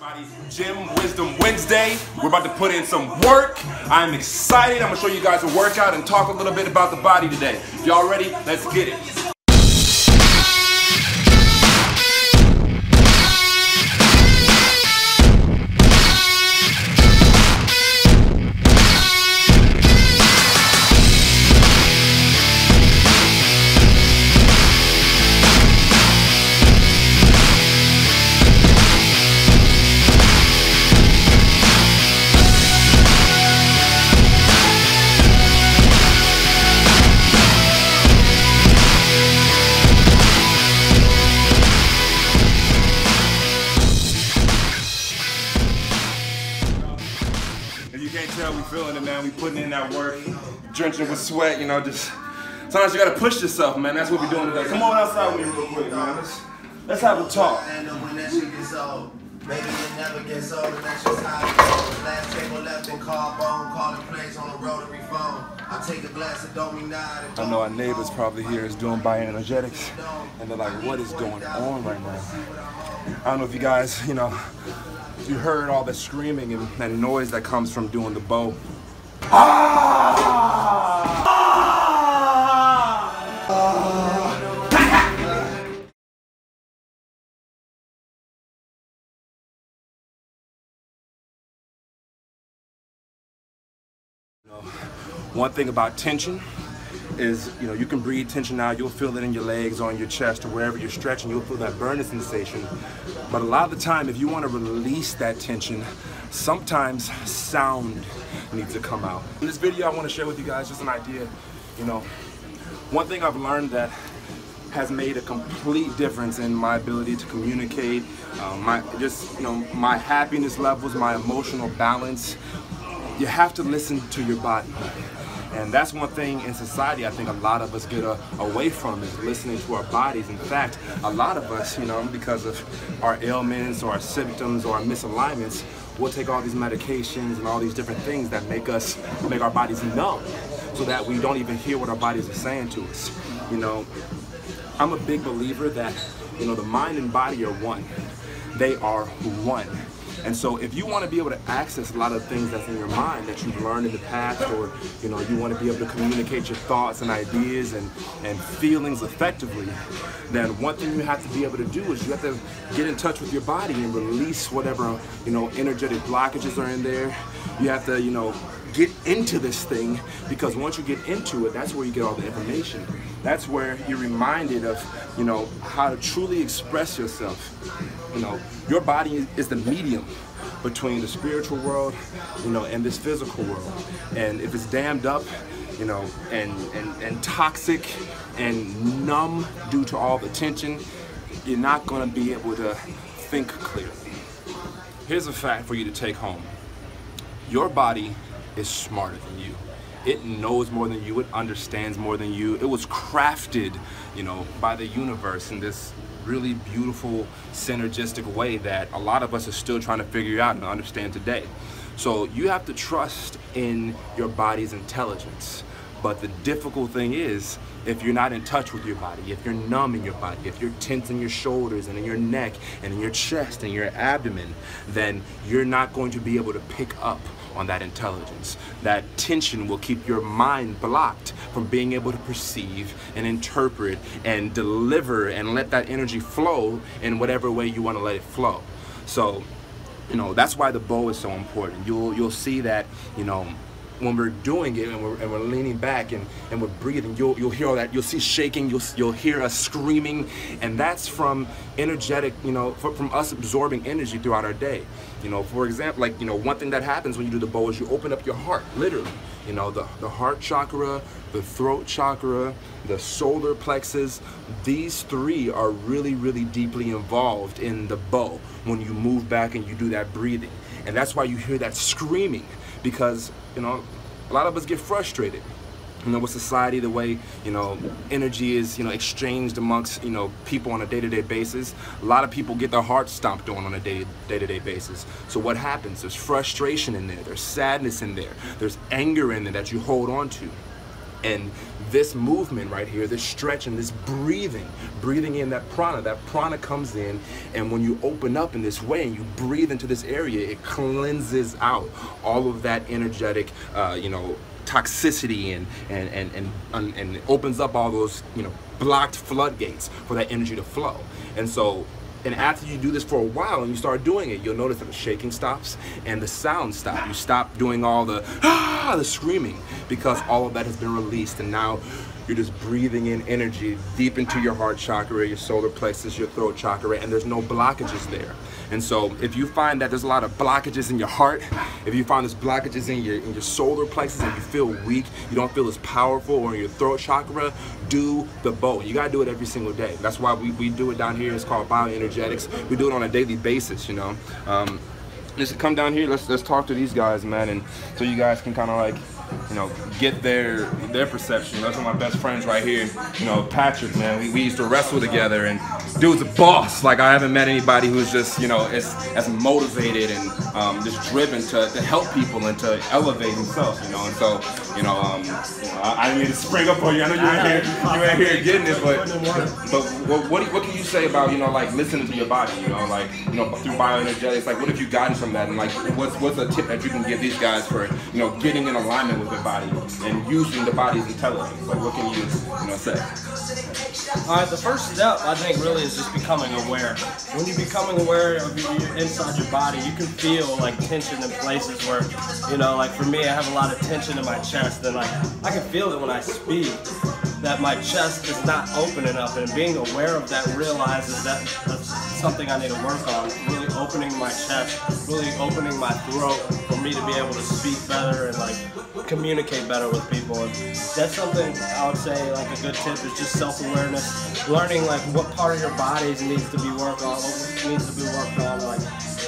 everybody. Gym Wisdom Wednesday. We're about to put in some work. I'm excited. I'm gonna show you guys a workout and talk a little bit about the body today. If y'all ready, let's get it. We feeling it, man. We putting in that work, drenching with sweat, you know, just sometimes you gotta push yourself, man. That's what we're doing today. Come on outside with me real quick, man. Let's have a talk. Maybe it never gets old, and that's just how it goes. Last table left in carbone, calling plays on a rotary phone. I take a glass of Dominade. I know our neighbors probably here is doing bioenergetics, and they're like, what is going on right now? I don't know if you guys, you know, you heard all the screaming and that noise that comes from doing the bow. One thing about tension is, you know, you can breathe tension out, you'll feel it in your legs, on your chest, or wherever you're stretching, you'll feel that burning sensation. But a lot of the time, if you want to release that tension, sometimes sound needs to come out. In this video, I want to share with you guys just an idea. You know, one thing I've learned that has made a complete difference in my ability to communicate, my happiness levels, my emotional balance. You have to listen to your body. And that's one thing in society I think a lot of us get away from, is listening to our bodies. In fact, a lot of us, you know, because of our ailments or our symptoms or our misalignments, we'll take all these medications and all these different things that make our bodies numb, so that we don't even hear what our bodies are saying to us. You know, I'm a big believer that, you know, the mind and body are one. They are one. And so if you want to be able to access a lot of things that's in your mind that you've learned in the past, or, you know, you want to be able to communicate your thoughts and ideas and feelings effectively, then one thing you have to be able to do is you have to get in touch with your body and release whatever, you know, energetic blockages are in there. You have to, you know, get into this thing, because once you get into it, that's where you get all the information. That's where you're reminded of, you know, how to truly express yourself. You know, your body is the medium between the spiritual world, you know, and this physical world. And if it's dammed up, you know, and toxic and numb due to all the tension, you're not going to be able to think clearly. Here's a fact for you to take home. Your body is smarter than you. It knows more than you. It understands more than you. It was crafted, you know, by the universe in this really beautiful, synergistic way that a lot of us are still trying to figure out and understand today. So you have to trust in your body's intelligence. But the difficult thing is, if you're not in touch with your body, if you're numb in your body, if you're tense in your shoulders and in your neck and in your chest and your abdomen, then you're not going to be able to pick up on that intelligence. That tension will keep your mind blocked from being able to perceive and interpret and deliver and let that energy flow in whatever way you want to let it flow. So, you know, that's why the bow is so important. You'll see that, you know, when we're doing it and we're leaning back and we're breathing, you'll hear all that. You'll see shaking, you'll hear us screaming, and that's from energetic, you know, from us absorbing energy throughout our day. You know, for example, like, you know, one thing that happens when you do the bow is you open up your heart, literally. You know, the heart chakra, the throat chakra, the solar plexus, these three are really, really deeply involved in the bow when you move back and you do that breathing. And that's why you hear that screaming, because, you know, a lot of us get frustrated. You know, with society, the way, you know, energy is, you know, exchanged amongst, you know, people on a day-to-day basis. A lot of people get their hearts stomped on a day-to-day basis. So what happens? There's frustration in there. There's sadness in there. There's anger in there that you hold on to. And this movement right here, this stretching, this breathing in that prana comes in, and when you open up in this way and you breathe into this area, it cleanses out all of that energetic, you know, toxicity and opens up all those, you know, blocked floodgates for that energy to flow. And so, and after you do this for a while and you start doing it, you'll notice that the shaking stops and the sound stops. You stop doing all the screaming, because all of that has been released, and now you're just breathing in energy deep into your heart chakra, your solar plexus, your throat chakra, and there's no blockages there. And so if you find that there's a lot of blockages in your heart, if you find there's blockages in your solar plexus and you feel weak, you don't feel as powerful, or in your throat chakra, do the bow. You gotta do it every single day. That's why we do it down here. It's called bioenergetics. We do it on a daily basis, you know. Just come down here, let's talk to these guys, man, and so you guys can kind of like, you know, get their perception. Those are my best friends right here. You know, Patrick, man, we used to wrestle together, and dude's a boss. Like, I haven't met anybody who's just, you know, as motivated and just driven to help people and to elevate himself, you know. And so, you know, I didn't mean to spring up on you. I know you ain't here getting it, but what can you say about, you know, like listening to your body, you know, like, you know, through bioenergetics, like what have you gotten from that, and like what's a tip that you can give these guys for, you know, getting in alignment with their body and using the body's intelligence? Like, what can you know, say? All right, the first step, I think, really is just becoming aware. When you're becoming aware of you're inside your body, you can feel like tension in places where, you know, like for me, I have a lot of tension in my chest, and like I can feel it when I speak, that my chest is not opening up, and being aware of that realizes that that's something I need to work on, really opening my chest, really opening my throat for me to be able to speak better and like communicate better with people. And that's something I would say, like a good tip is just self-awareness, learning like what part of your body needs to be worked on, like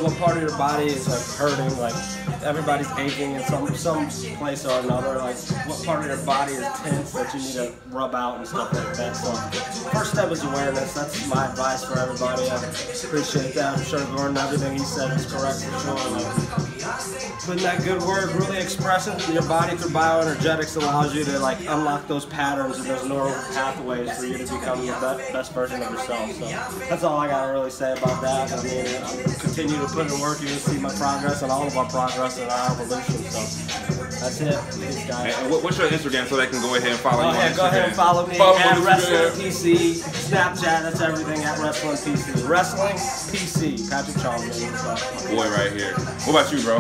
what part of your body is like hurting, like everybody's aching in some place or another, like what part of your body is tense that you need to rub out and stuff like that. So first step is awareness. That's my advice for everybody. I appreciate that. I'm sure Gordon, everything he said is correct for sure. Like, putting that good word, really expressing your body through bioenergetics allows you to like unlock those patterns and those neural pathways for you to become your best version of yourself. So that's all I gotta really say about that. I mean, I'll continue to put in work. You will see my progress and all of our progress in our evolution. So that's it. Thanks, guys. And what's your Instagram so they can go ahead and follow you on Instagram? Go ahead and follow me at Wrestling PC, Snapchat, that's everything at Wrestling PC. Wrestling PC, Patrick Chalmers. Boy right here. What about you, bro?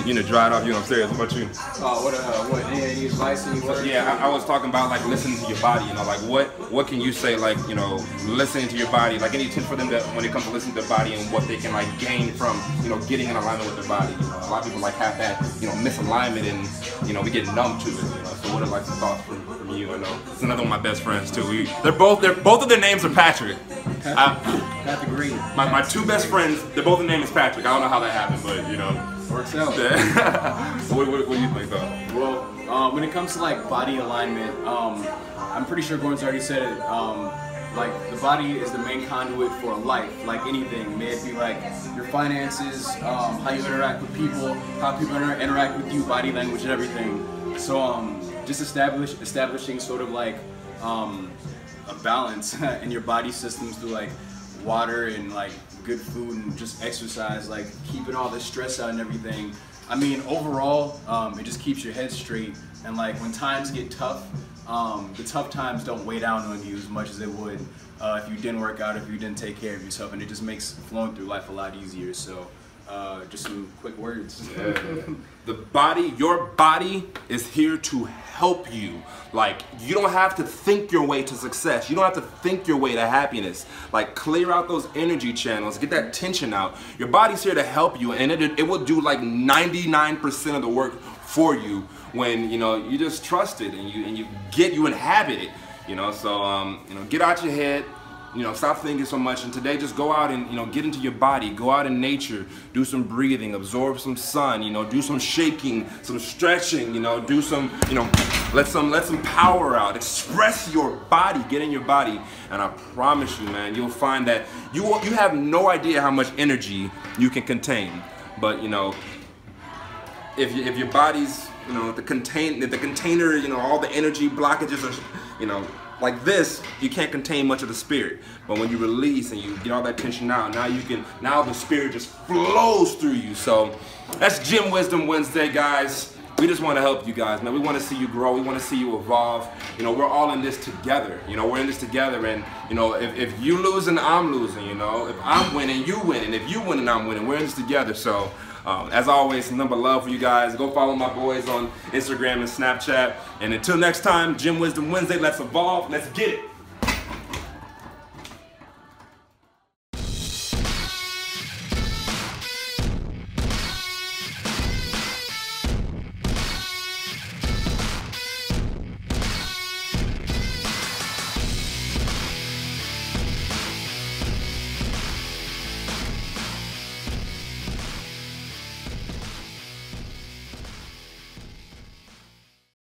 You know, dried off, you know, upstairs. What about you? What any advice, any words? Yeah, I was talking about like listening to your body, you know, like what can you say, like, you know, listening to your body, like any tips for them that when it comes to listening to their body and what they can like gain from, you know, getting in alignment with their body. You know, a lot of people like have that, you know, misalignment, and you know, we get numb to it, you know. So what are like some thoughts from you? I know it's another one of my best friends too. They're both of their names are Patrick. Patrick Green. My two best friends, they're both the name is Patrick. I don't know how that happened, but you know. Works out. what do you think though? Well, when it comes to like body alignment, I'm pretty sure Gordon's already said it. Like the body is the main conduit for life, like anything. May it be like your finances, how you interact with people, how people interact with you, body language and everything. So just establishing sort of like a balance in your body systems through like water and like good food and just exercise, like keeping all the stress out and everything. I mean, overall, it just keeps your head straight, and like when times get tough, the tough times don't weigh down on you as much as it would if you didn't work out, if you didn't take care of yourself, and it just makes flowing through life a lot easier. So just some quick words. Yeah. Your body is here to help you. Like, you don't have to think your way to success. You don't have to think your way to happiness. Like, clear out those energy channels, get that tension out. Your body's here to help you, and it will do like 99% of the work for you when, you know, you just trust it and you inhabit it, you know. So you know, get out your head. You know, stop thinking so much, and today just go out and, you know, get into your body, go out in nature, do some breathing, absorb some sun, you know, do some shaking, some stretching, you know, do some, you know, let some power out, express your body, get in your body, and I promise you, man, you'll find that you have no idea how much energy you can contain, but, you know, if your body's, you know, the container, you know, all the energy blockages are, you know, like this, you can't contain much of the spirit. But when you release and you get all that tension out, now the spirit just flows through you. So that's Gym Wisdom Wednesday, guys. We just want to help you guys, man. We want to see you grow. We want to see you evolve. You know, we're all in this together. You know, we're in this together. And, you know, if you losing, I'm losing, you know. If I'm winning, you winning. If you winning, I'm winning. We're in this together. So, as always, number love for you guys. Go follow my boys on Instagram and Snapchat. And until next time, Gym Wisdom Wednesday. Let's evolve. Let's get it.